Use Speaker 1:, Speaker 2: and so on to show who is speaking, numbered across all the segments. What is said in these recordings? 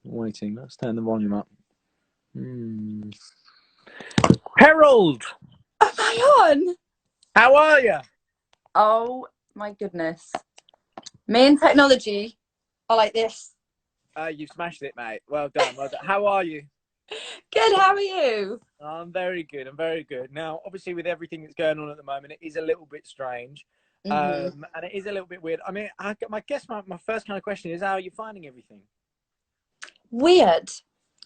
Speaker 1: Waiting. Let's turn the volume up. Harold!
Speaker 2: Am I on?
Speaker 1: How are you?
Speaker 2: Oh my goodness. Me and technology are like this.
Speaker 1: You smashed it, mate. Well done. How are you?
Speaker 2: Good, how are you?
Speaker 1: I'm very good. Now, obviously, with everything that's going on at the moment, it is a little bit strange. And it is a little bit weird. I mean, I guess my first kind of question is, how are you finding everything?
Speaker 2: Weird.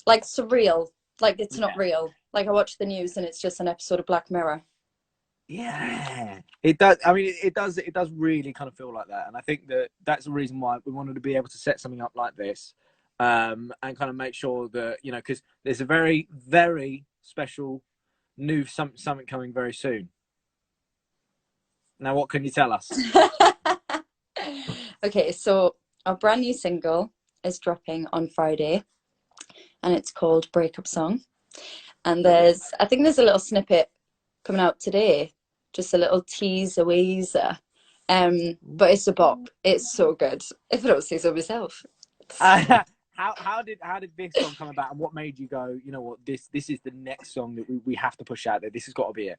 Speaker 2: Like surreal. Like it's not real. Like I watch the news and it's just an episode of Black Mirror.
Speaker 1: Yeah, it does. I mean, it does really kind of feel like that. And I think that's the reason why we wanted to be able to set something up like this, and kind of make sure that, because there's a very, very special new something coming very soon. Now, what can you tell us?
Speaker 2: Okay, so our brand new single is dropping on Friday and it's called Breakup Song. And I think there's a little snippet coming out today, just a little teaser weezer. But it's a bop. It's so good. If I don't say so myself.
Speaker 1: How did this song come about, and what made you go, you know what, this is the next song that we have to push out there. This has got to be it.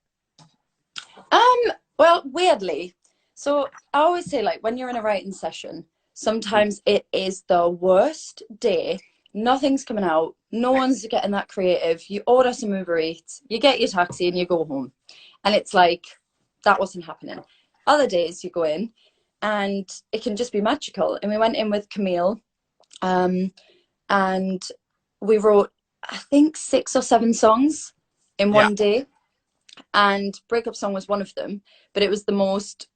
Speaker 2: Well, weirdly, so I always say, like, when you're in a writing session, sometimes it is the worst day. Nothing's coming out. No one's getting that creative. You order some Uber Eats, you get your taxi, and you go home. And it's like, that wasn't happening. Other days you go in, and it can just be magical. And we went in with Camille, and we wrote, I think, 6 or 7 songs in one day. And Breakup Song was one of them, but it was the most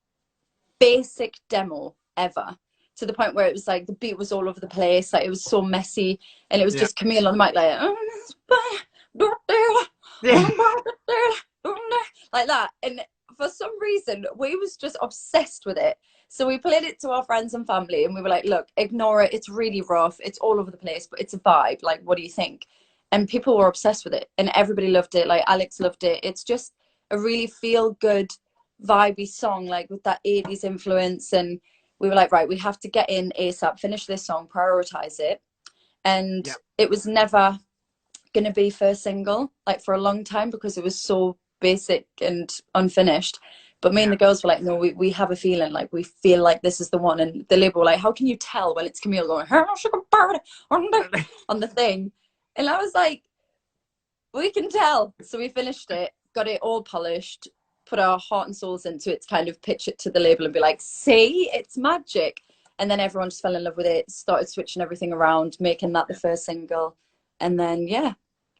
Speaker 2: basic demo ever, to the point where it was like the beat was all over the place, like it was so messy, and it was just Camille on the mic like like that. And for some reason we was just obsessed with it, so we played it to our friends and family and we were like, look, ignore it, it's really rough, it's all over the place, but it's a vibe, like what do you think? And people were obsessed with it and everybody loved it. Like Alex loved it. It's just a really feel good vibey song, like with that 80s influence. And we were like, right, we have to get in ASAP, finish this song, prioritize it. And it was never gonna be first single, like, for a long time, because it was so basic and unfinished. But me and the girls were like, no, we have a feeling, like we feel like this is the one. And the label were like, how can you tell when it's Camille going on the thing? And I was like, we can tell. So we finished it, got it all polished, put our heart and souls into it to kind of pitch it to the label and be like, see, it's magic. And then everyone just fell in love with it, started switching everything around, making that the first single. And then,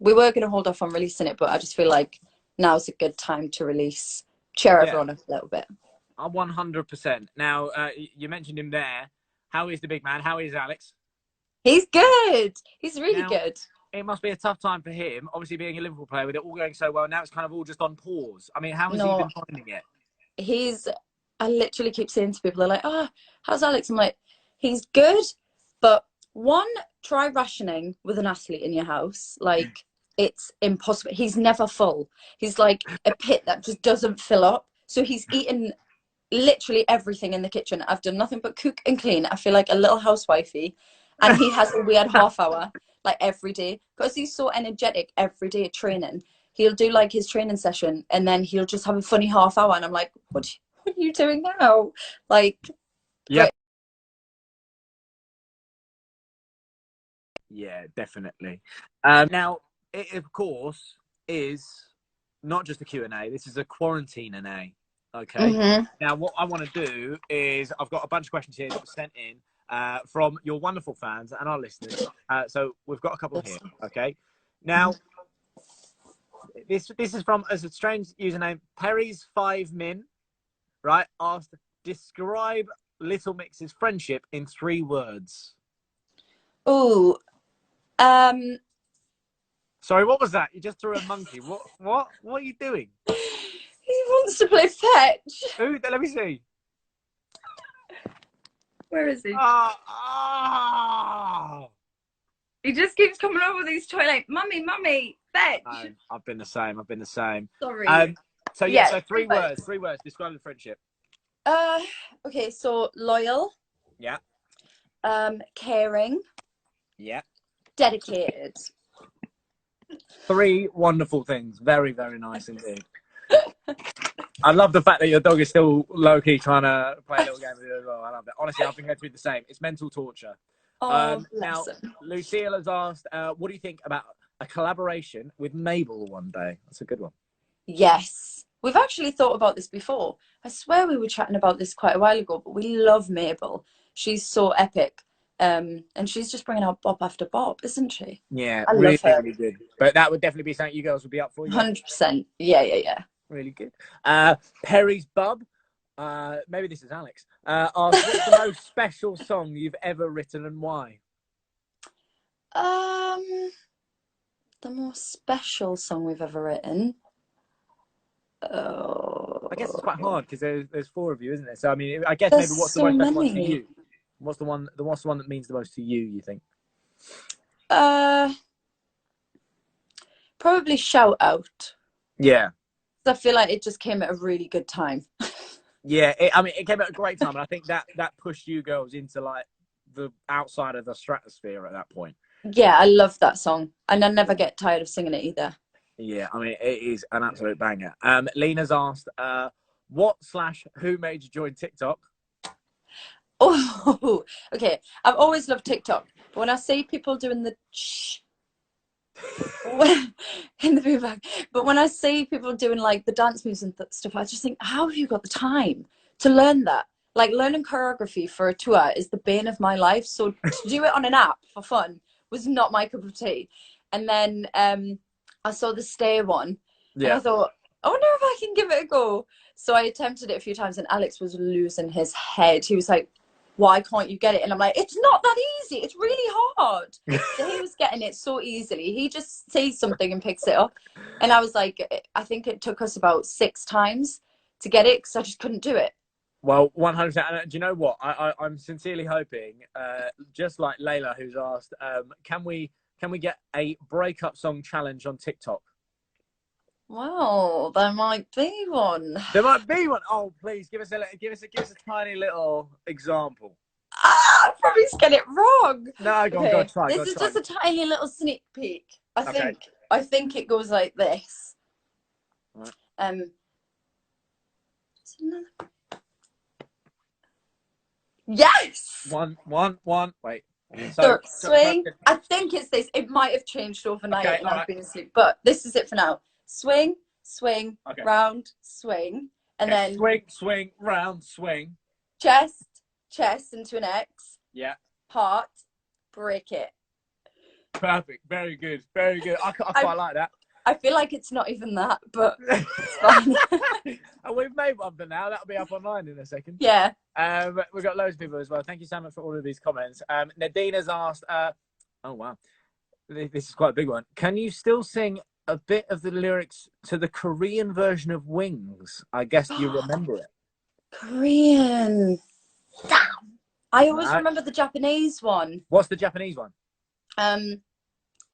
Speaker 2: we were going to hold off on releasing it, but I just feel like now's a good time to release, cheer everyone up a little bit.
Speaker 1: 100%. Now, you mentioned him there. How is the big man? How is Alex?
Speaker 2: He's good. He's really good.
Speaker 1: It must be a tough time for him, obviously being a Liverpool player, with it all going so well. Now it's kind of all just on pause. I mean, how has he been finding it?
Speaker 2: I literally keep saying to people, they're like, oh, how's Alex? I'm like, he's good, but one, try rationing with an athlete in your house. Like, it's impossible. He's never full. He's like a pit that just doesn't fill up. So he's eaten literally everything in the kitchen. I've done nothing but cook and clean. I feel like a little housewifey. And he has a weird half hour, like, every day, because he's so energetic every day training. He'll do like his training session and then he'll just have a funny half hour. And I'm like, what are you doing now? Like,
Speaker 1: yeah, definitely. Now, it, of course, is not just a Q&A. This is a quarantine and okay? Now, what I want to do is I've got a bunch of questions here that were sent in from your wonderful fans and our listeners. So we've got a couple here, okay? Now, this is from, as a strange username, Perrie's 5 Min, right? Asked, describe Little Mix's friendship in 3 words.
Speaker 2: Oh,
Speaker 1: sorry, what was that? You just threw a monkey. What are you doing?
Speaker 2: He wants to play fetch.
Speaker 1: Ooh, let me see.
Speaker 2: Where is he?
Speaker 1: He
Speaker 2: just keeps coming over with these toy, like, mummy, fetch.
Speaker 1: I've been the same.
Speaker 2: Sorry.
Speaker 1: So 3 words. 3 words. Describe the friendship.
Speaker 2: Okay, so loyal.
Speaker 1: Yeah.
Speaker 2: Caring.
Speaker 1: Yeah.
Speaker 2: Dedicated.
Speaker 1: 3 wonderful things. Very, very nice indeed. I love the fact that your dog is still low-key trying to play a little game with you as well. I love that. Honestly, I think that's the same. It's mental torture.
Speaker 2: Oh,
Speaker 1: Now,
Speaker 2: bless him.
Speaker 1: Lucille has asked, what do you think about a collaboration with Mabel one day? That's a good one.
Speaker 2: Yes. We've actually thought about this before. I swear we were chatting about this quite a while ago, but we love Mabel. She's so epic. And she's just bringing out bop after bop, isn't she?
Speaker 1: Yeah,
Speaker 2: I
Speaker 1: really,
Speaker 2: love her.
Speaker 1: really good. But that would definitely be something you girls would be up for.
Speaker 2: 100%. Yeah.
Speaker 1: Really good. Perrie's bub, maybe this is Alex, asked, what's the most special song you've ever written and why?
Speaker 2: The most special song we've ever written. Oh,
Speaker 1: I guess it's quite hard because there's 4 of you, isn't there? So I mean, I guess
Speaker 2: there's
Speaker 1: maybe what's the
Speaker 2: so
Speaker 1: most special one to
Speaker 2: many.
Speaker 1: you? What's the one that means the most to you? You think?
Speaker 2: Probably Shout Out.
Speaker 1: Yeah.
Speaker 2: I feel like it just came at a really good time.
Speaker 1: Yeah, it came at a great time, and I think that pushed you girls into like the outside of the stratosphere at that point.
Speaker 2: Yeah, I love that song, and I never get tired of singing it either.
Speaker 1: Yeah, I mean, it is an absolute banger. Lena's asked, who made you join TikTok?
Speaker 2: Oh, okay. I've always loved TikTok, but when I see people doing the in the feedback, but when I see people doing like the dance moves and stuff, I just think, how have you got the time to learn that? Like learning choreography for a tour is the bane of my life. So to do it on an app for fun was not my cup of tea. And then I saw the Stay one, and I thought, I wonder if I can give it a go. So I attempted it a few times, and Alex was losing his head. He was like, why can't you get it? And I'm like, it's not that easy. It's really hard. So he was getting it so easily. He just sees something and picks it up. And I was like, I think it took us about 6 times to get it because I just couldn't do it.
Speaker 1: Well, 100%. And do you know what? I'm sincerely hoping, just like Layla, who's asked, can we get a breakup song challenge on TikTok?
Speaker 2: Wow, there might be one.
Speaker 1: There might be one. Oh, please give us a tiny little example.
Speaker 2: I'll probably get it wrong.
Speaker 1: No, go on, try.
Speaker 2: This is just a tiny little sneak peek. I think it goes like this. Right. Yes.
Speaker 1: One. Wait.
Speaker 2: So swing. I think it's this. It might have changed overnight, and I've been asleep. But this is it for now. Swing, round, swing, and then
Speaker 1: swing, round, swing.
Speaker 2: Chest into an X.
Speaker 1: Yeah.
Speaker 2: Heart, break it.
Speaker 1: Perfect. Very good. I quite like that.
Speaker 2: I feel like it's not even that, but it's fine.
Speaker 1: And we've made one for now. That'll be up online in a second.
Speaker 2: Yeah.
Speaker 1: We've got loads of people as well. Thank you so much for all of these comments. Nadina's asked, oh wow, this is quite a big one. Can you still sing a bit of the lyrics to the Korean version of Wings? I guess you remember it.
Speaker 2: Korean. Damn. I always remember the Japanese one.
Speaker 1: What's the Japanese one?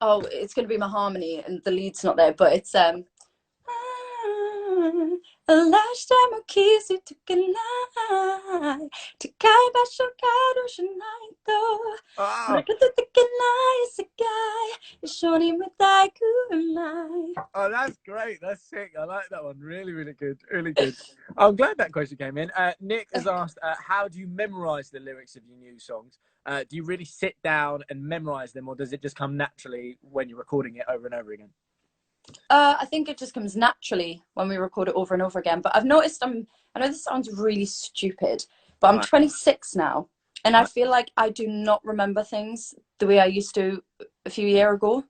Speaker 2: Oh, it's going to be my harmony, and the lead's not there, but it's the last time I kissed you took a lie to
Speaker 1: Oh, that's great. That's sick. I like that one. Really, really good. Really good. I'm glad that question came in. Nick has asked, how do you memorize the lyrics of your new songs? Do you really sit down and memorize them, or does it just come naturally when you're recording it over and over again?
Speaker 2: I think it just comes naturally when we record it over and over again. But I've noticed, I know this sounds really stupid, but I'm 26 now, and I feel like I do not remember things the way I used to a few years ago.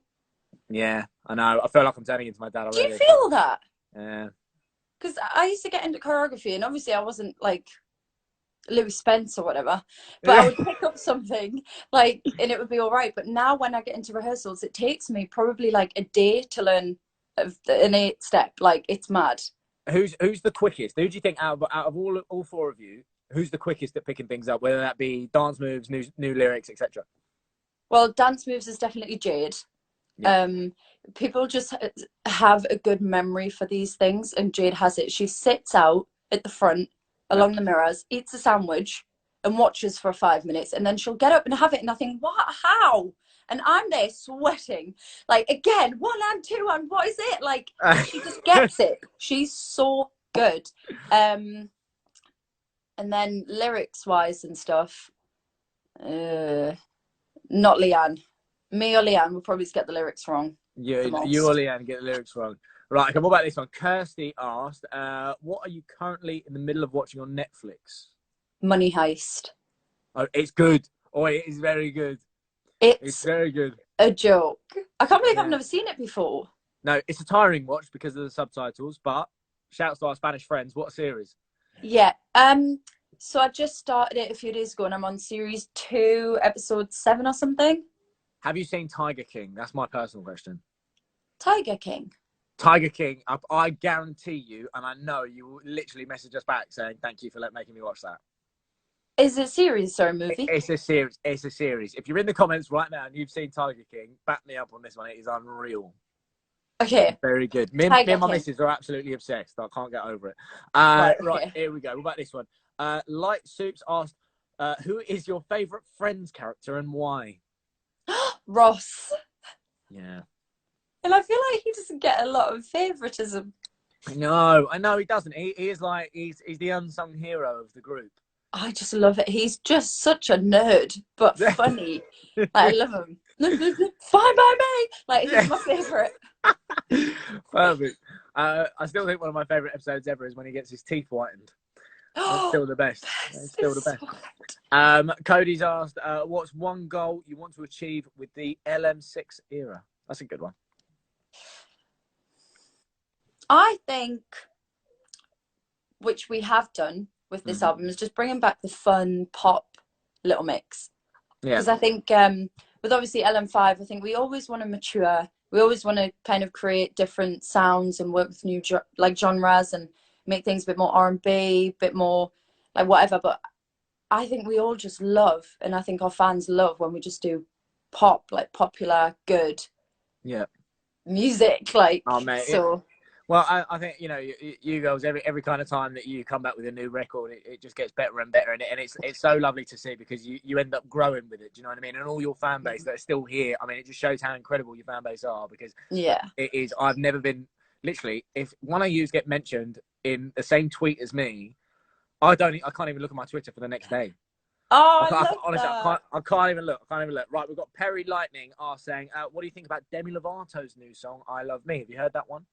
Speaker 1: Yeah, I know. I feel like I'm turning into my dad already.
Speaker 2: Do you feel that?
Speaker 1: Yeah.
Speaker 2: Because I used to get into choreography, and obviously I wasn't like Louis Spence or whatever, but I would pick up something and it would be all right. But now when I get into rehearsals, it takes me probably like a day to learn an 8 step. Like, it's mad.
Speaker 1: Who's the quickest? Who do you think out of all 4 of you, who's the quickest at picking things up, whether that be dance moves, new lyrics, etc.?
Speaker 2: Well, dance moves is definitely Jade. Yeah. People just have a good memory for these things, and Jade has it. She sits out at the front along the mirrors, eats a sandwich, and watches for 5 minutes, and then she'll get up and have it. And I think, what? How? and I'm there sweating. Like, again, 1 and 2 and what is it? Like, she just gets it. She's so good. And then lyrics-wise and stuff, not Leanne. Me or Leanne will probably get the lyrics wrong.
Speaker 1: You or Leanne get the lyrics wrong. Right, okay, what about this one? Kirsty asked, what are you currently in the middle of watching on Netflix?
Speaker 2: Money Heist.
Speaker 1: Oh, it's good. Oh, it is very good. It's very good.
Speaker 2: A joke. I can't believe I've never seen it before.
Speaker 1: No, it's a tiring watch because of the subtitles, but shouts to our Spanish friends. What a series.
Speaker 2: Yeah. So I just started it a few days ago and I'm on series 2, episode 7 or something.
Speaker 1: Have you seen Tiger King? That's my personal question.
Speaker 2: Tiger King?
Speaker 1: Tiger King, I guarantee you, and I know you will literally message us back saying, thank you for making me watch that.
Speaker 2: Is it a series or a movie?
Speaker 1: It's a series. It's a series. If you're in the comments right now and you've seen Tiger King, back me up on this one. It is unreal.
Speaker 2: Okay.
Speaker 1: Very good. Me and my missus are absolutely obsessed. I can't get over it. Right, here we go. What about this one? Light Soups asked, who is your favourite Friends character and why?
Speaker 2: Ross.
Speaker 1: Yeah.
Speaker 2: And I feel like he doesn't get a lot of favouritism.
Speaker 1: No, I know he doesn't. He is like, he's the unsung hero of the group.
Speaker 2: I just love it. He's just such a nerd, but funny. I love him. Fine by me. Like, he's my favourite.
Speaker 1: Perfect. I still think one of my favourite episodes ever is when he gets his teeth whitened. It's still the best. It's still the best. Cody's asked, what's one goal you want to achieve with the LM6 era? That's a good one.
Speaker 2: I think, which we have done with this album, is just bringing back the fun pop Little Mix. Because I think with obviously LM5, I think we always want to mature. We always want to kind of create different sounds and work with new genres and make things a bit more R&B, a bit more like whatever. But I think we all just love, and I think our fans love when we just do pop, like popular, good music. Like,
Speaker 1: oh, mate,
Speaker 2: so.
Speaker 1: Well, I think, you know, you girls, every kind of time that you come back with a new record, it just gets better and better. And it's so lovely to see because you end up growing with it. Do you know what I mean? And all your fan base that are still here, I mean, it just shows how incredible your fan base are because it is. I've never been, literally, if one of you get mentioned in the same tweet as me, I can't even look at my Twitter for the next day.
Speaker 2: Oh,
Speaker 1: honestly, I can't even look. Right, we've got Perrie Lightning saying, what do you think about Demi Lovato's new song, I Love Me? Have you heard that one?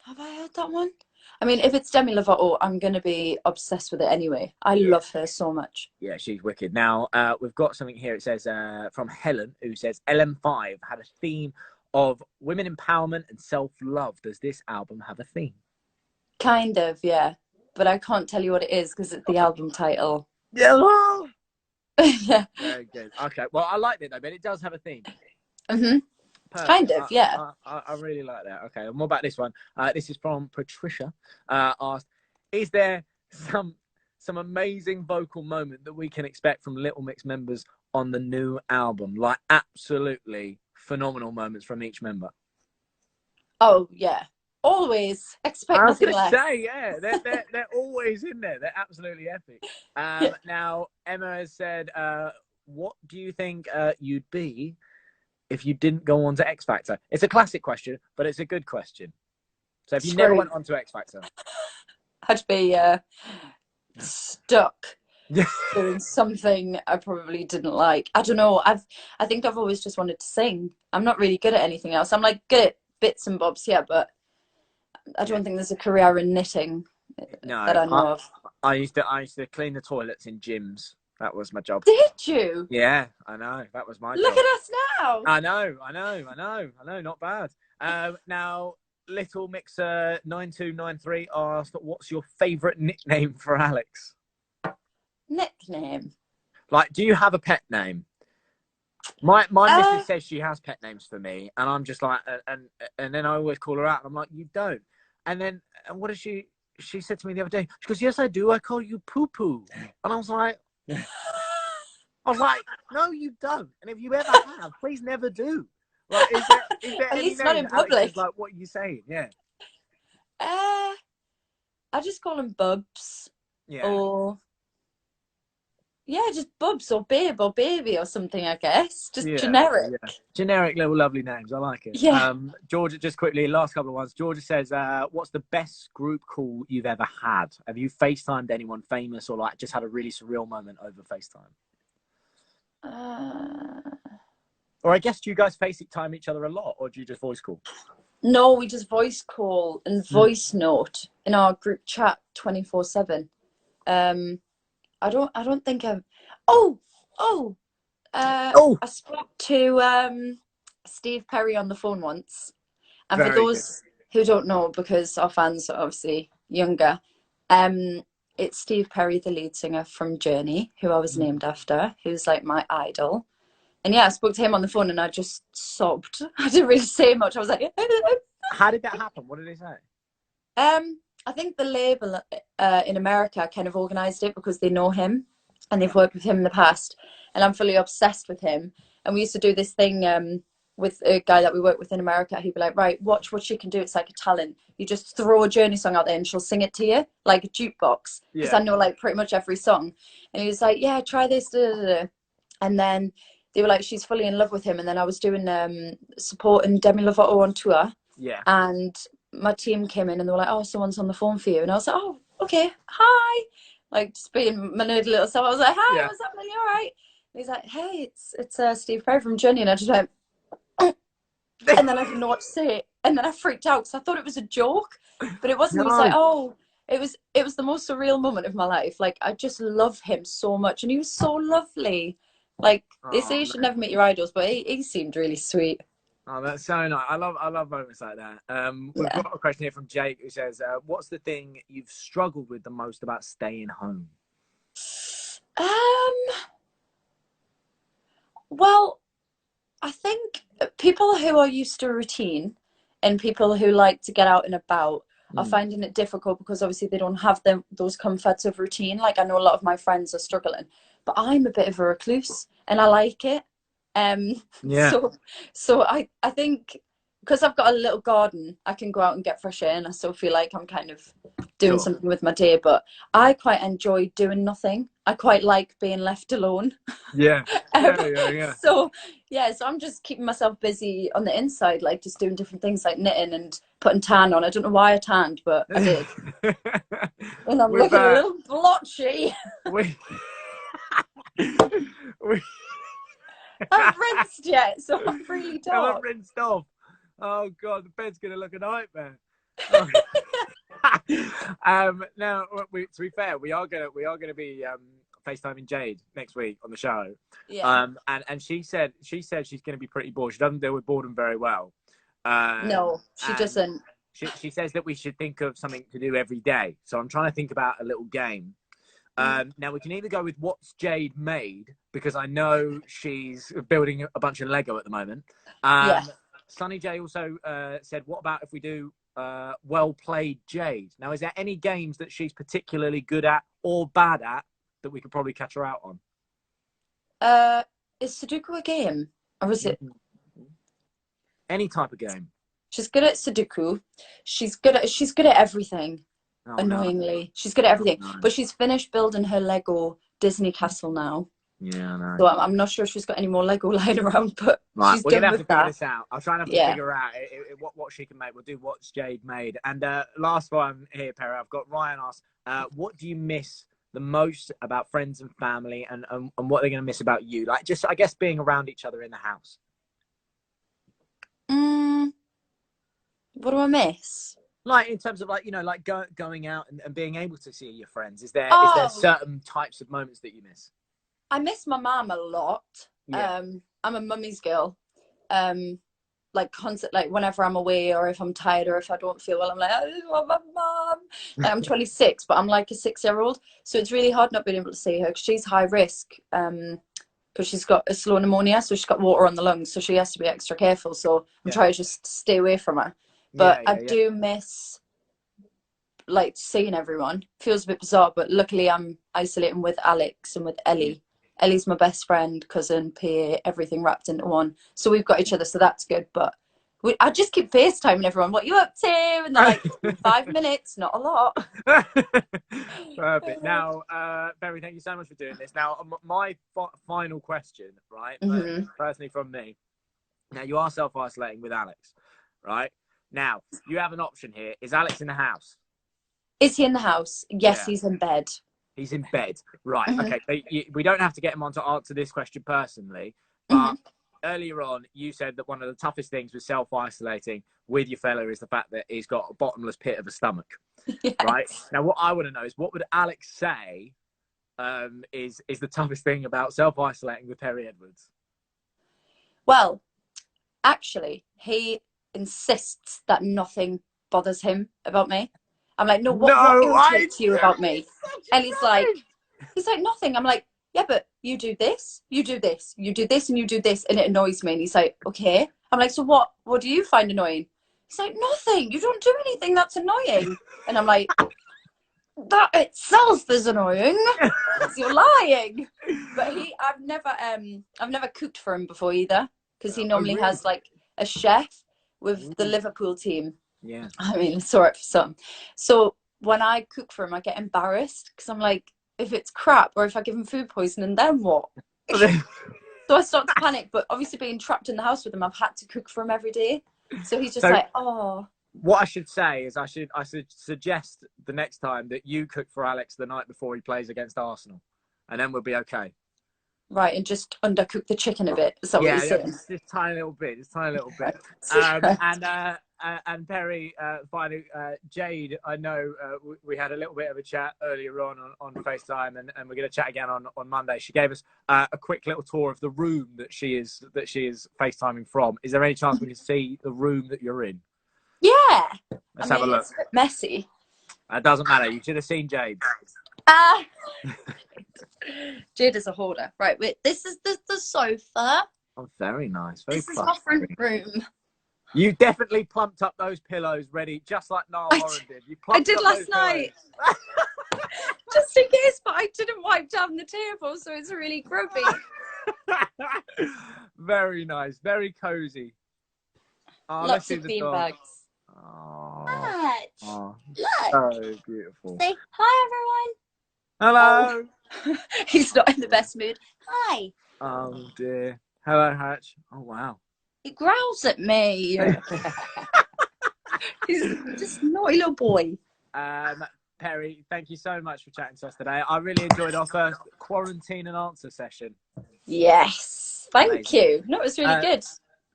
Speaker 2: Have I heard that one? I mean, if it's Demi Lovato, I'm going to be obsessed with it anyway. I love her so much.
Speaker 1: Yeah, she's wicked. Now, we've got something here. It says from Helen, who says, LM5 had a theme of women empowerment and self-love. Does this album have a theme?
Speaker 2: Kind of, yeah. But I can't tell you what it is because it's the album title.
Speaker 1: Yeah.
Speaker 2: Yeah.
Speaker 1: Very good. Okay, well, I liked it, though, but it does have a theme.
Speaker 2: Mm-hmm. Perfect. Kind of, yeah.
Speaker 1: I really like that. Okay, and what about this one? This is from Patricia. Asked, is there some amazing vocal moment that we can expect from Little Mix members on the new album? Like absolutely phenomenal moments from each member.
Speaker 2: Oh yeah, always expect nothing less.
Speaker 1: I was going to say, yeah, they're always in there. They're absolutely epic. Now Emma has said, what do you think you'd be if you didn't go on to X Factor? It's a classic question, but it's a good question. So if you never went on to X Factor,
Speaker 2: I'd be stuck doing something I probably didn't like. I don't know. I think I've always just wanted to sing. I'm not really good at anything else. I'm like good at bits and bobs, but I don't think there's a career in knitting that I know of.
Speaker 1: I used to clean the toilets in gyms. That was my job.
Speaker 2: Did you?
Speaker 1: Yeah, I know. That was my job.
Speaker 2: Look at us now.
Speaker 1: I know. Not bad. Now, Little Mixer 9293 asked, what's your favourite nickname for Alex?
Speaker 2: Nickname?
Speaker 1: Like, do you have a pet name? My missus says she has pet names for me, and I'm just like, and then I always call her out, and I'm like, you don't. And what does she said to me the other day? She goes, yes, I do. I call you Poo Poo. And I was like, no, you don't. And if you ever have, please never do. Like, is there
Speaker 2: at
Speaker 1: any
Speaker 2: least not in
Speaker 1: Alex
Speaker 2: public.
Speaker 1: is like, what are you saying? Yeah.
Speaker 2: I just call them Bubs.
Speaker 1: Yeah.
Speaker 2: Or Yeah, just Bubs or Babe or Baby or something, I guess. Just
Speaker 1: Yeah,
Speaker 2: generic.
Speaker 1: yeah. Generic little lovely names. I like it.
Speaker 2: Yeah.
Speaker 1: Georgia, just quickly, last couple of ones. Georgia says, what's the best group call you've ever had? Have you FaceTimed anyone famous or like just had a really surreal moment over FaceTime? Or I guess do you guys FaceTime each other a lot or do you just voice call?
Speaker 2: No, we just voice call and voice note in our group chat 24/7. I don't think I've. Oh, oh.
Speaker 1: Oh,
Speaker 2: I spoke to Steve Perrie on the phone once, and for
Speaker 1: very good.
Speaker 2: those who don't know, because our fans are obviously younger, it's Steve Perrie, the lead singer from Journey, who I was named after, who's like my idol. And yeah, I spoke to him on the phone, and I just sobbed. I didn't really say much. I was like,
Speaker 1: How did that happen? What did he say?
Speaker 2: I think the label in America kind of organised it because they know him and they've worked with him in the past, and I'm fully obsessed with him. And we used to do this thing with a guy that we work with in America. He'd be like, right, watch what she can do. It's like a talent. You just throw a Journey song out there and she'll sing it to you like a jukebox, because I know like pretty much every song. And he was like, yeah, try this. Da, da, da. And then they were like, she's fully in love with him. And then I was doing supporting Demi Lovato on tour.
Speaker 1: Yeah.
Speaker 2: And my team came in and they were like, oh, someone's on the phone for you. And I was like, oh, okay, hi. Like, just being my nerdy little self. I was like, hi, what's happening? You all right? And he's like, hey, it's Steve Perry from Journey. And I just went, and then I didn't know what to say. And then I freaked out because I thought it was a joke, but it wasn't. He was like, oh, it was the most surreal moment of my life. Like, I just love him so much. And he was so lovely. Like, they say you should never meet your idols, but he seemed really sweet.
Speaker 1: Oh, that's so nice. I love moments like that. We've got a question here from Jake who says, what's the thing you've struggled with the most about staying home?
Speaker 2: Well, I think people who are used to a routine and people who like to get out and about are finding it difficult because obviously they don't have those comforts of routine. Like, I know a lot of my friends are struggling, but I'm a bit of a recluse and I like it. So I think because I've got a little garden, I can go out and get fresh air, and I still feel like I'm kind of doing something with my day. But I quite enjoy doing nothing. I quite like being left alone.
Speaker 1: Yeah.
Speaker 2: So I'm just keeping myself busy on the inside, like just doing different things like knitting and putting tan on. I don't know why I tanned, but I did. And I'm looking a little blotchy. I haven't rinsed yet, so I'm really dark.
Speaker 1: I haven't rinsed off. Oh God, the bed's gonna look a nightmare. Now, to be fair, we are gonna be FaceTiming Jade next week on the show.
Speaker 2: Yeah.
Speaker 1: And she said she's gonna be pretty bored. She doesn't deal with boredom very well.
Speaker 2: No, she doesn't.
Speaker 1: She says that we should think of something to do every day. So I'm trying to think about a little game. Now we can either go with what's Jade made, because I know she's building a bunch of Lego at the moment. Sunny J also said, what about if we do well played Jade? Now, is there any games that she's particularly good at or bad at that we could probably catch her out on?
Speaker 2: Is Sudoku a game, or is it
Speaker 1: any type of game?
Speaker 2: She's good at Sudoku. She's good at everything. Oh, annoyingly, no. She's good at everything, but she's finished building her Lego Disney castle now.
Speaker 1: Yeah, I know.
Speaker 2: So I'm not sure if she's got any more Lego lying around, but she's
Speaker 1: we're
Speaker 2: done
Speaker 1: gonna have
Speaker 2: with
Speaker 1: to figure
Speaker 2: that.
Speaker 1: this out. I'll try and have to figure out what she can make. We'll do what's Jade made. And last one here, Perry. I've got Ryan asked, what do you miss the most about friends and family, and what they're gonna miss about you? Like, just I guess being around each other in the house.
Speaker 2: What do I miss?
Speaker 1: Like, in terms of, like, you know, like going out and being able to see your friends. Is there certain types of moments that you miss?
Speaker 2: I miss my mum a lot. Yeah. I'm a mummy's girl. Like, constant, like whenever I'm away or if I'm tired or if I don't feel well, I'm like, I just want my mum. Like, I'm 26, but I'm like a 6-year-old, so it's really hard not being able to see her because she's high risk. Because she's got a slow pneumonia, so she's got water on the lungs, so she has to be extra careful. So I'm trying to just stay away from her. But I do miss, like, seeing everyone. Feels a bit bizarre, but luckily I'm isolating with Alex and with Ellie. Ellie's my best friend, cousin, PA, everything wrapped into one. So we've got each other, so that's good. But I just keep FaceTiming everyone. What are you up to? And they're like, 5 minutes, not a lot.
Speaker 1: Perfect. Now, Perrie, thank you so much for doing this. Now, my final question, right? Personally from me. Now, you are self-isolating with Alex, right? Now, you have an option here. Is Alex in the house?
Speaker 2: Is he in the house? Yes, he's in bed.
Speaker 1: He's in bed. Right. Okay. So we don't have to get him on to answer this question personally, but earlier on, you said that one of the toughest things with self-isolating with your fella is the fact that he's got a bottomless pit of a stomach. Yes. Right. Now, what I want to know is what would Alex say is the toughest thing about self-isolating with Perrie Edwards?
Speaker 2: Well, actually, he insists that nothing bothers him about me. I'm like, no, what irritates you about me? And he's like, nothing. I'm like, yeah, but you do this, you do this, you do this, and you do this, and it annoys me. And he's like, okay. I'm like, so what do you find annoying? He's like, nothing. You don't do anything that's annoying. And I'm like, that itself is annoying. You're lying. But I've never cooked for him before either, because he normally has like a chef with the Liverpool team.
Speaker 1: Yeah.
Speaker 2: I mean, saw it for some. So when I cook for him, I get embarrassed because I'm like, if it's crap or if I give him food poisoning, then what? So I start to panic. But obviously, being trapped in the house with him, I've had to cook for him every day. So he's just like, oh.
Speaker 1: What I should say is I should suggest the next time that you cook for Alex the night before he plays against Arsenal, and then we'll be okay.
Speaker 2: Right, and just undercook the chicken a bit. Is that what you're saying?
Speaker 1: Just tiny little bit. And Perrie, finally, Jade, I know we had a little bit of a chat earlier on FaceTime, and we're going to chat again on Monday. She gave us a quick little tour of the room that she is FaceTiming from. Is there any chance we can see the room that you're in?
Speaker 2: Yeah.
Speaker 1: Let's have a look.
Speaker 2: It's a bit messy.
Speaker 1: It doesn't matter. You should have seen Jade.
Speaker 2: Jade is a hoarder. Right, wait, this is the sofa.
Speaker 1: Oh, very nice.
Speaker 2: This is my front room.
Speaker 1: You definitely plumped up those pillows ready, just like Niall Horan did.
Speaker 2: I did last night. Just in case, but I didn't wipe down the table, so it's really grubby.
Speaker 1: Very nice. Very cozy. Oh,
Speaker 2: lots of beanbags.
Speaker 1: Oh,
Speaker 2: Look.
Speaker 1: So beautiful.
Speaker 2: Say hi, everyone.
Speaker 1: Hello.
Speaker 2: Oh. He's not in the best mood. Hi.
Speaker 1: Oh dear. Hello, Hatch. Oh wow.
Speaker 2: He growls at me. He's just a naughty little boy.
Speaker 1: Perrie, thank you so much for chatting to us today. I really enjoyed our first quarantine and answer session.
Speaker 2: Yes. Thank you. No, it was really good.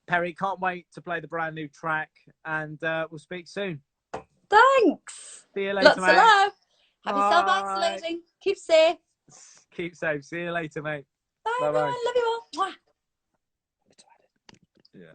Speaker 1: Perrie, can't wait to play the brand new track, and we'll speak soon.
Speaker 2: Thanks.
Speaker 1: See you later,
Speaker 2: Lots
Speaker 1: mate.
Speaker 2: of love. Happy self-isolating. Keep safe.
Speaker 1: Keep safe. See you later, mate.
Speaker 2: Bye, everyone. Love you all. Mwah. Yeah.